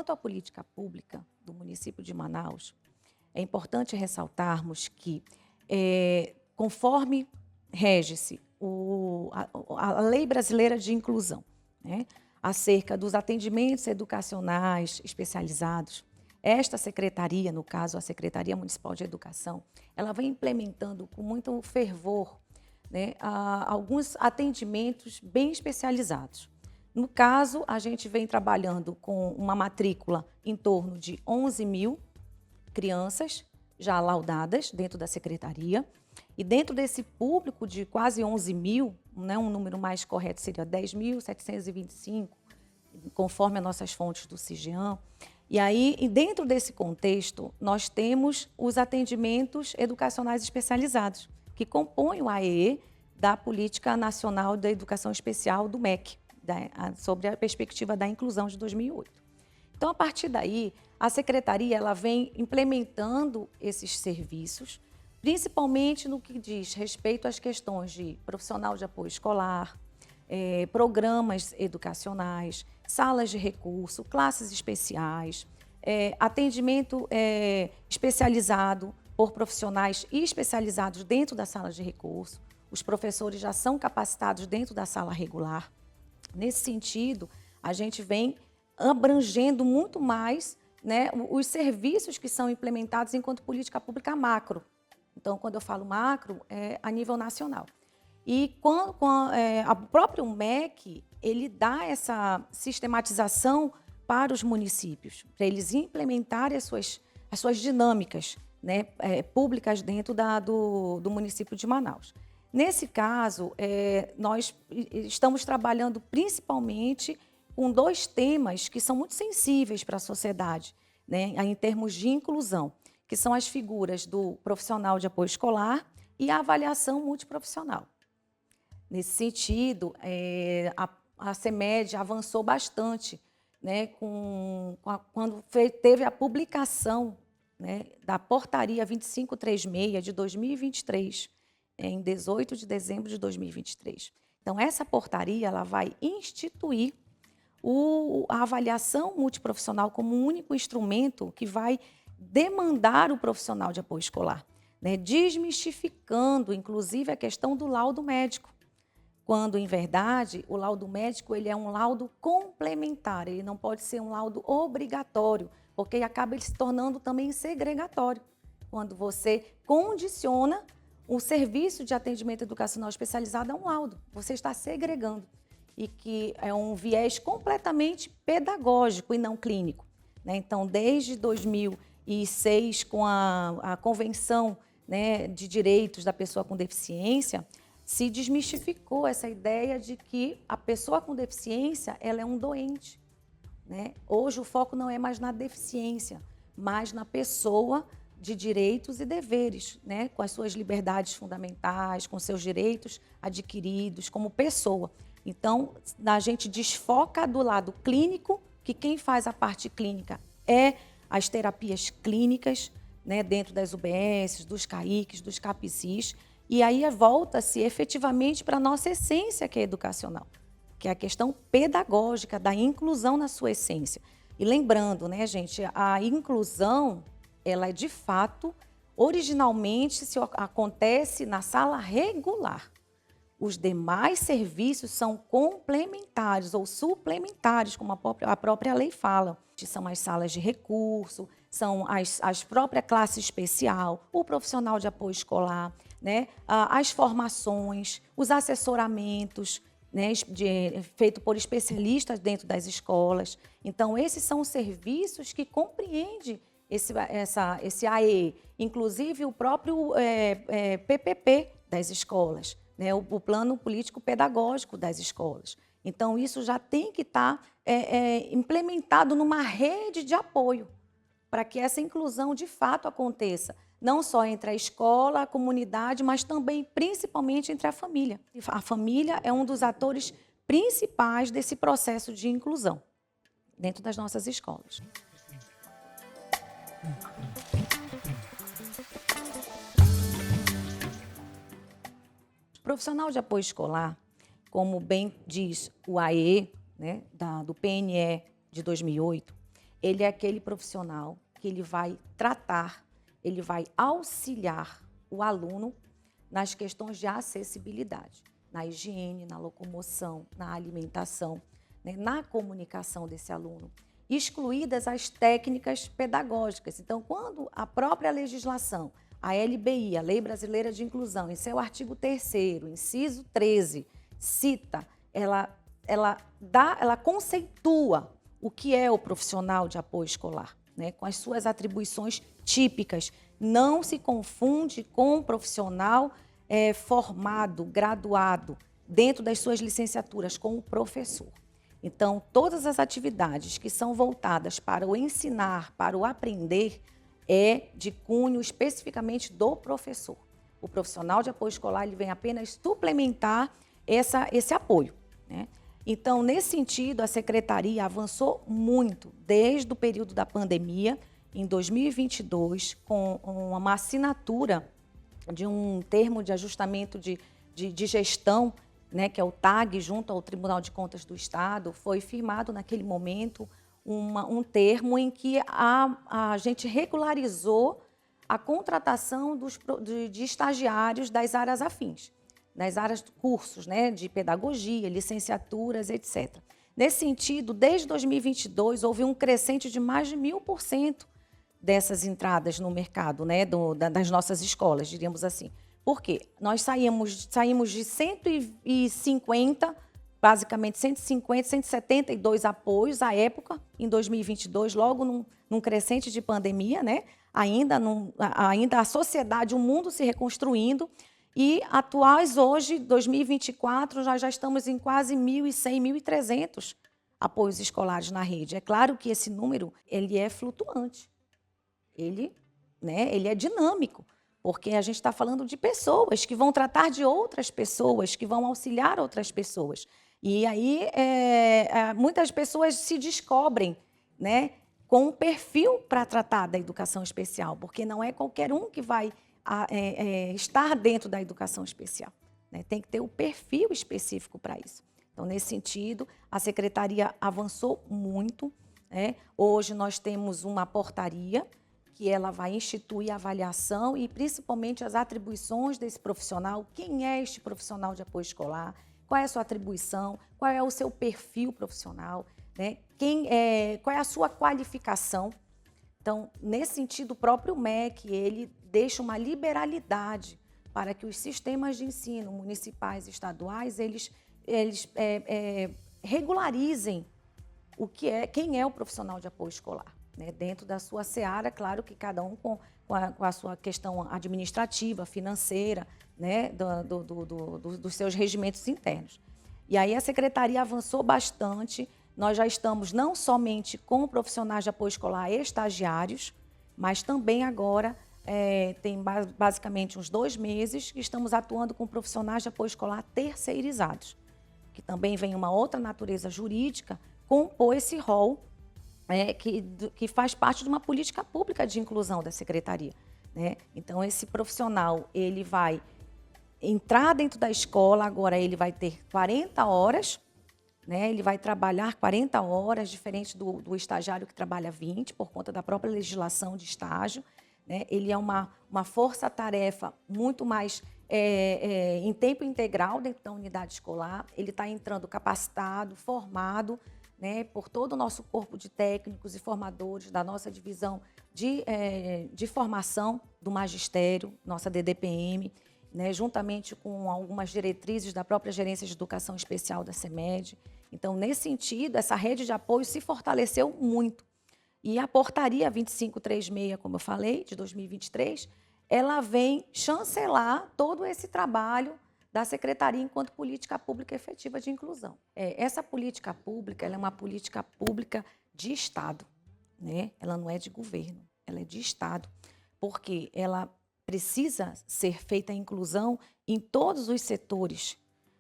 quanto à política pública do município de Manaus, é importante ressaltarmos que, conforme rege-se a Lei Brasileira de Inclusão, né, acerca dos atendimentos educacionais especializados, esta secretaria, no caso a Secretaria Municipal de Educação, ela vem implementando com muito fervor, né, alguns atendimentos bem especializados. No caso, a gente vem trabalhando com uma matrícula em torno de 11 mil crianças já laudadas dentro da secretaria. E dentro desse público de quase 11 mil, né, um número mais correto seria 10.725, conforme as nossas fontes do CIGEAM. E aí, dentro desse contexto, nós temos os atendimentos educacionais especializados, que compõem o AEE da Política Nacional da Educação Especial do MEC, sobre a perspectiva da inclusão de 2008. Então, a partir daí, a secretaria ela vem implementando esses serviços, principalmente no que diz respeito às questões de profissional de apoio escolar, programas educacionais, salas de recurso, classes especiais, atendimento especializado por profissionais especializados dentro da sala de recurso. Os professores já são capacitados dentro da sala regular. Nesse sentido, a gente vem abrangendo muito mais, né, os serviços que são implementados enquanto política pública macro. Então, quando eu falo macro, é a nível nacional. E o próprio MEC, ele dá essa sistematização para os municípios, para eles implementarem as suas dinâmicas, né, públicas dentro do município de Manaus. Nesse caso, nós estamos trabalhando principalmente com dois temas que são muito sensíveis para a sociedade, né, em termos de inclusão, que são as figuras do profissional de apoio escolar e a avaliação multiprofissional. Nesse sentido, a CEMED avançou bastante, né, quando teve a publicação, né, da Portaria 2536 de 2023, em 18 de dezembro de 2023. Então, essa portaria ela vai instituir a avaliação multiprofissional como um único instrumento que vai demandar o profissional de apoio escolar, né, desmistificando, inclusive, a questão do laudo médico, quando, em verdade, o laudo médico ele é um laudo complementar, ele não pode ser um laudo obrigatório, porque acaba ele se tornando também segregatório, quando você condiciona o serviço de atendimento educacional especializado a um laudo, você está segregando, e que é um viés completamente pedagógico e não clínico, né? Então, desde 2006, com a Convenção, né, de Direitos da Pessoa com Deficiência, se desmistificou essa ideia de que a pessoa com deficiência ela é um doente, né? Hoje o foco não é mais na deficiência, mas na pessoa de direitos e deveres, né? Com as suas liberdades fundamentais, com seus direitos adquiridos como pessoa. Então, a gente desfoca do lado clínico, que quem faz a parte clínica é as terapias clínicas, né? Dentro das UBS, dos CAICs, dos CAPCIs, e aí volta-se efetivamente para a nossa essência, que é educacional, que é a questão pedagógica, da inclusão na sua essência. E lembrando, né, gente, a inclusão, ela é de fato, originalmente, acontece na sala regular. Os demais serviços são complementares ou suplementares, como a própria lei fala. São as salas de recurso, são as próprias classes especial, o profissional de apoio escolar, né, as formações, os assessoramentos, né, feito por especialistas dentro das escolas. Então, esses são os serviços que compreendem esse AE, inclusive o próprio PPP das escolas, né, o Plano Político Pedagógico das escolas. Então, isso já tem que estar implementado numa rede de apoio, para que essa inclusão de fato aconteça, não só entre a escola, a comunidade, mas também, principalmente, entre a família. A família é um dos atores principais desse processo de inclusão dentro das nossas escolas. O profissional de apoio escolar, como bem diz o AE, né, do PNE de 2008, ele é aquele profissional que ele vai tratar, ele vai auxiliar o aluno nas questões de acessibilidade, na higiene, na locomoção, na alimentação, né, na comunicação desse aluno, excluídas as técnicas pedagógicas. Então, quando a própria legislação, a LBI, a Lei Brasileira de Inclusão, em seu artigo 3º, inciso 13, cita, ela conceitua o que é o profissional de apoio escolar, né, com as suas atribuições típicas. Não se confunde com um profissional formado, graduado, dentro das suas licenciaturas, com o professor. Então, todas as atividades que são voltadas para o ensinar, para o aprender, é de cunho especificamente do professor. O profissional de apoio escolar ele vem apenas suplementar esse apoio, né? Então, nesse sentido, a Secretaria avançou muito desde o período da pandemia, em 2022, com uma assinatura de um termo de ajustamento de gestão, né, que é o TAG, junto ao Tribunal de Contas do Estado. Foi firmado naquele momento um termo em que a gente regularizou a contratação de estagiários das áreas afins, das áreas de cursos, né, de pedagogia, licenciaturas, etc. Nesse sentido, desde 2022, houve um crescente de mais de 1000% dessas entradas no mercado, né, das nossas escolas, diríamos assim. Por quê? Nós saímos de 150, basicamente 150, 172 apoios à época, em 2022, logo num crescente de pandemia, né? Ainda a sociedade, o mundo se reconstruindo, e atuais hoje, 2024, nós já estamos em quase 1.100, 1.300 apoios escolares na rede. É claro que esse número ele é flutuante, ele é dinâmico, porque a gente está falando de pessoas que vão tratar de outras pessoas, que vão auxiliar outras pessoas. E aí muitas pessoas se descobrem, né, com um perfil para tratar da educação especial, porque não é qualquer um que vai estar dentro da educação especial, né? Tem que ter o perfil específico para isso. Então, nesse sentido, a Secretaria avançou muito, né? Hoje nós temos uma portaria que ela vai instituir a avaliação e principalmente as atribuições desse profissional. Quem é este profissional de apoio escolar? Qual é a sua atribuição? Qual é o seu perfil profissional, né? Qual é a sua qualificação? Então, nesse sentido, o próprio MEC, ele deixa uma liberalidade para que os sistemas de ensino municipais e estaduais, eles regularizem quem é o profissional de apoio escolar, né? Dentro da sua seara, claro que cada um com a sua questão administrativa, financeira, né? Dos seus regimentos internos. E aí a Secretaria avançou bastante. Nós já estamos não somente com profissionais de apoio escolar estagiários, mas também agora tem basicamente uns 2 meses que estamos atuando com profissionais de apoio escolar terceirizados, que também vem uma outra natureza jurídica compor esse rol que faz parte de uma política pública de inclusão da Secretaria, né? Então, esse profissional ele vai entrar dentro da escola, agora ele vai ter 40 horas, né? Ele vai trabalhar 40 horas, diferente do estagiário que trabalha 20, por conta da própria legislação de estágio, né? Ele é uma força-tarefa muito mais em tempo integral dentro da unidade escolar. Ele está entrando capacitado, formado, né, por todo o nosso corpo de técnicos e formadores da nossa divisão de formação do magistério, nossa DDPM, né, juntamente com algumas diretrizes da própria Gerência de Educação Especial da CEMED. Então, nesse sentido, essa rede de apoio se fortaleceu muito. E a portaria 2536, como eu falei, de 2023, ela vem chancelar todo esse trabalho da Secretaria enquanto política pública efetiva de inclusão. Essa política pública ela é uma política pública de Estado, né? Ela não é de governo, ela é de Estado, porque ela precisa ser feita a inclusão em todos os setores,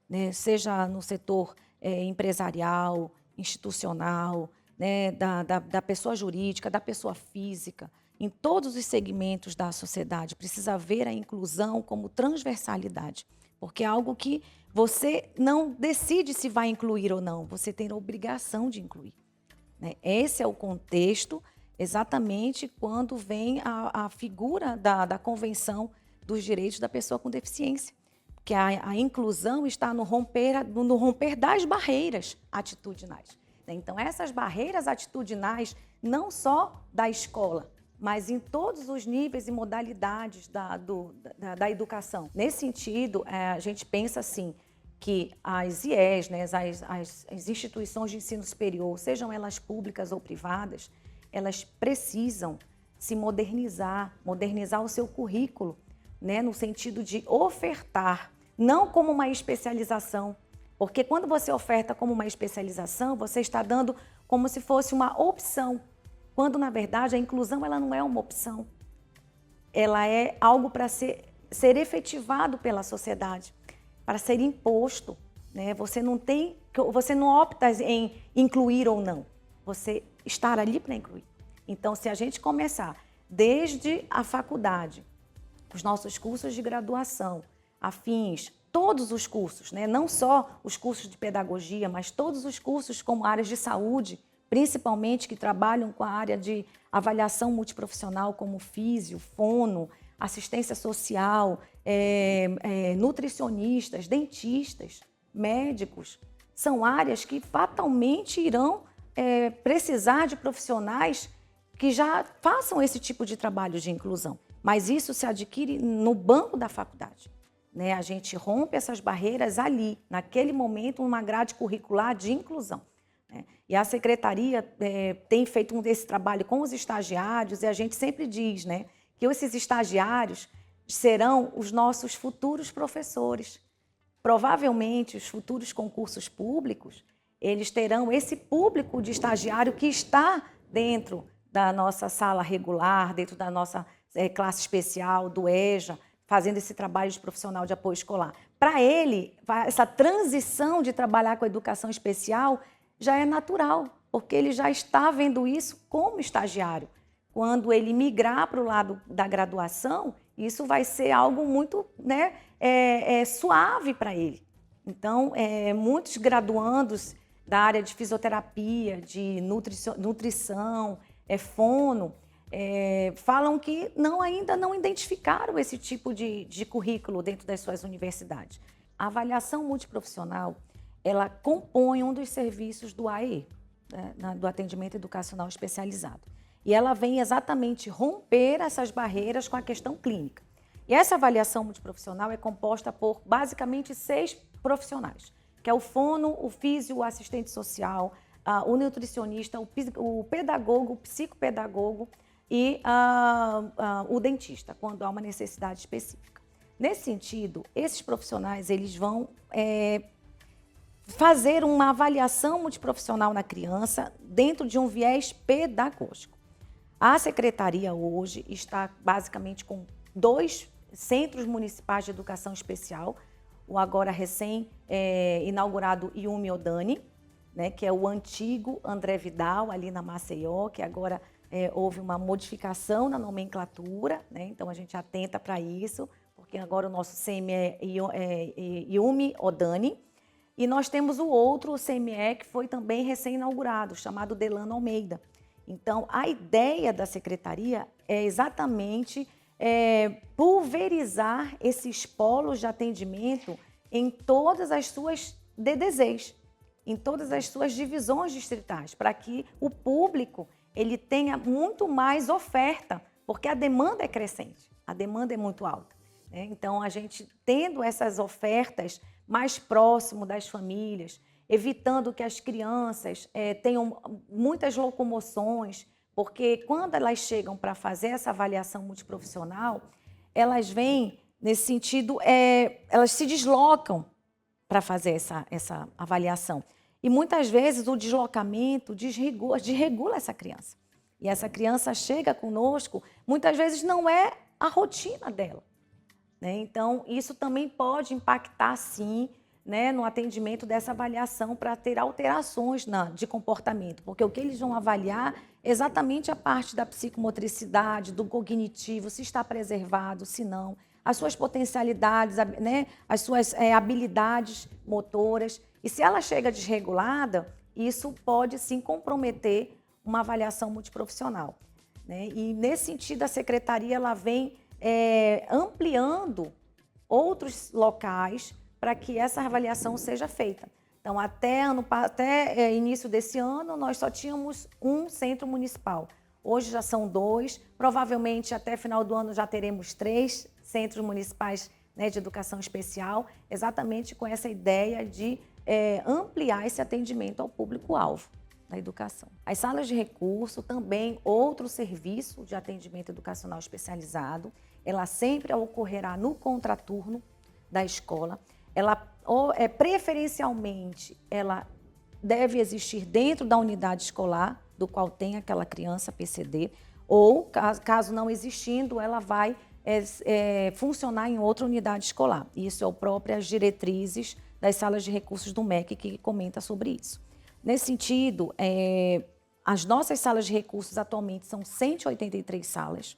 né? Seja no setor empresarial, institucional, né? da pessoa jurídica, da pessoa física, em todos os segmentos da sociedade. Precisa ver a inclusão como transversalidade, porque é algo que você não decide se vai incluir ou não, você tem a obrigação de incluir, né? Esse é o contexto exatamente quando vem a figura da Convenção dos Direitos da Pessoa com Deficiência, que a inclusão está no romper das barreiras atitudinais, né? Então, essas barreiras atitudinais, não só da escola, mas em todos os níveis e modalidades da educação. Nesse sentido, a gente pensa assim, que as IES, né, as instituições de ensino superior, sejam elas públicas ou privadas, elas precisam se modernizar o seu currículo, né, no sentido de ofertar, não como uma especialização, porque quando você oferta como uma especialização, você está dando como se fosse uma opção, quando na verdade a inclusão ela não é uma opção, ela é algo para ser efetivado pela sociedade, para ser imposto, né? Você não opta em incluir ou não, você estar ali para incluir. Então, se a gente começar desde a faculdade, os nossos cursos de graduação, afins, todos os cursos, né? Não só os cursos de pedagogia, mas todos os cursos como áreas de saúde, principalmente que trabalham com a área de avaliação multiprofissional, como físio, fono, assistência social, nutricionistas, dentistas, médicos, são áreas que fatalmente irão precisar de profissionais que já façam esse tipo de trabalho de inclusão. Mas isso se adquire no banco da faculdade, né? A gente rompe essas barreiras ali, naquele momento, uma grade curricular de inclusão, né? E a secretaria tem feito esse trabalho com os estagiários, e a gente sempre diz, né, que esses estagiários serão os nossos futuros professores. Provavelmente, os futuros concursos públicos, eles terão esse público de estagiário que está dentro da nossa sala regular, dentro da nossa classe especial, do EJA, fazendo esse trabalho de profissional de apoio escolar. Para ele, essa transição de trabalhar com a educação especial já é natural, porque ele já está vendo isso como estagiário. Quando ele migrar para o lado da graduação, isso vai ser algo muito, né, suave para ele. Então, muitos graduandos da área de fisioterapia, de nutrição, fono, falam que ainda não identificaram esse tipo de currículo dentro das suas universidades. A avaliação multiprofissional, ela compõe um dos serviços do AE, né, do atendimento educacional especializado. E ela vem exatamente romper essas barreiras com a questão clínica. E essa avaliação multiprofissional é composta por basicamente 6 profissionais, que é o fono, o físio, o assistente social, o nutricionista, o pedagogo, o psicopedagogo e o dentista, quando há uma necessidade específica. Nesse sentido, esses profissionais eles vão fazer uma avaliação multiprofissional na criança dentro de um viés pedagógico. A secretaria hoje está basicamente com 2 centros municipais de educação especial, o agora recém-inaugurado Yumi Odani, né, que é o antigo André Vidal, ali na Maceió, que agora houve uma modificação na nomenclatura, né, então a gente atenta para isso, porque agora o nosso CME é Yumi Odani, e nós temos o outro CME que foi também recém-inaugurado, chamado Delano Almeida. Então, a ideia da secretaria é exatamente pulverizar esses polos de atendimento em todas as suas DDZs, em todas as suas divisões distritais, para que o público ele tenha muito mais oferta, porque a demanda é crescente, a demanda é muito alta, né? Então, a gente tendo essas ofertas mais próximo das famílias, evitando que as crianças tenham muitas locomoções, porque quando elas chegam para fazer essa avaliação multiprofissional, elas vêm, nesse sentido, elas se deslocam para fazer essa avaliação. E muitas vezes o deslocamento desregula essa criança. E essa criança chega conosco, muitas vezes não é a rotina dela, né? Então, isso também pode impactar, sim, né, no atendimento dessa avaliação para ter alterações de comportamento, porque o que eles vão avaliar é exatamente a parte da psicomotricidade, do cognitivo, se está preservado, se não, as suas potencialidades, né, as suas habilidades motoras. E se ela chega desregulada, isso pode sim comprometer uma avaliação multiprofissional, né? E nesse sentido a secretaria ela vem ampliando outros locais para que essa avaliação seja feita. Então, até início desse ano, nós só tínhamos um centro municipal. Hoje já são 2, provavelmente até final do ano já teremos 3 centros municipais, né, de educação especial, exatamente com essa ideia de ampliar esse atendimento ao público-alvo da educação. As salas de recurso, também outro serviço de atendimento educacional especializado, ela sempre ocorrerá no contraturno da escola. Preferencialmente, ela deve existir dentro da unidade escolar, do qual tem aquela criança PCD, ou, caso não existindo, ela vai funcionar em outra unidade escolar. Isso é o próprio as diretrizes das salas de recursos do MEC que comenta sobre isso. Nesse sentido, as nossas salas de recursos atualmente são 183 salas,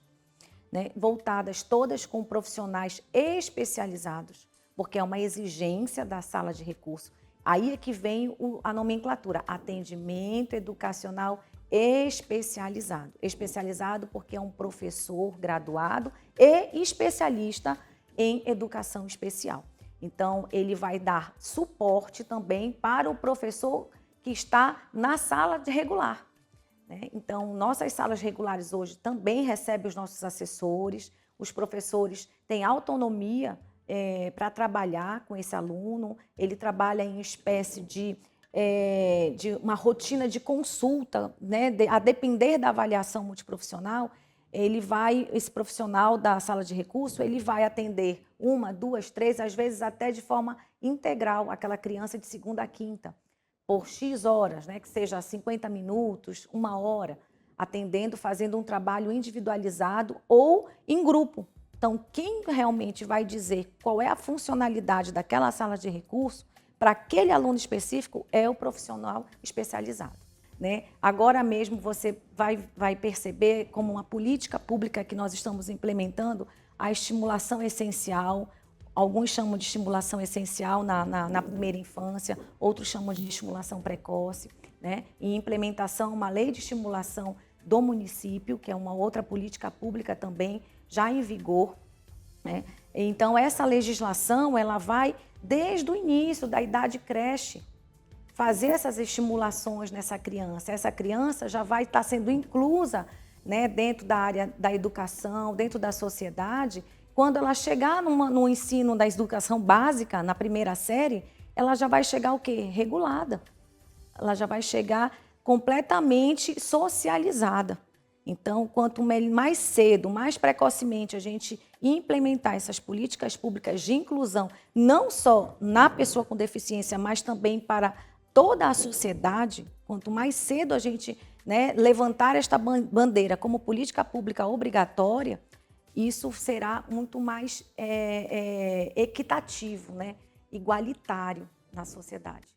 né, voltadas todas com profissionais especializados, porque é uma exigência da sala de recurso. Aí é que vem a nomenclatura, atendimento educacional especializado. Especializado porque é um professor graduado e especialista em educação especial. Então, ele vai dar suporte também para o professor que está na sala de regular, né? Então, nossas salas regulares hoje também recebem os nossos assessores, os professores têm autonomia para trabalhar com esse aluno, ele trabalha em espécie de uma rotina de consulta, né? A depender da avaliação multiprofissional, esse profissional da sala de recurso, ele vai atender 1, 2, 3, às vezes até de forma integral, aquela criança de segunda a quinta, por X horas, né? Que seja 50 minutos, 1 hora, atendendo, fazendo um trabalho individualizado ou em grupo. Então, quem realmente vai dizer qual é a funcionalidade daquela sala de recurso para aquele aluno específico é o profissional especializado, né? Agora mesmo você vai perceber como uma política pública que nós estamos implementando a estimulação essencial. Alguns chamam de estimulação essencial na primeira infância, outros chamam de estimulação precoce, né? E implementação, uma lei de estimulação do município, que é uma outra política pública também já em vigor, né? Então, essa legislação ela vai desde o início da idade creche, fazer essas estimulações nessa criança. Essa criança já vai estar sendo inclusa, né, dentro da área da educação, dentro da sociedade. Quando ela chegar no ensino da educação básica, na primeira série, ela já vai chegar o quê? Regulada. Ela já vai chegar completamente socializada. Então, quanto mais cedo, mais precocemente a gente implementar essas políticas públicas de inclusão, não só na pessoa com deficiência, mas também para toda a sociedade, quanto mais cedo a gente, né, levantar esta bandeira como política pública obrigatória, isso será muito mais equitativo, né, igualitário na sociedade.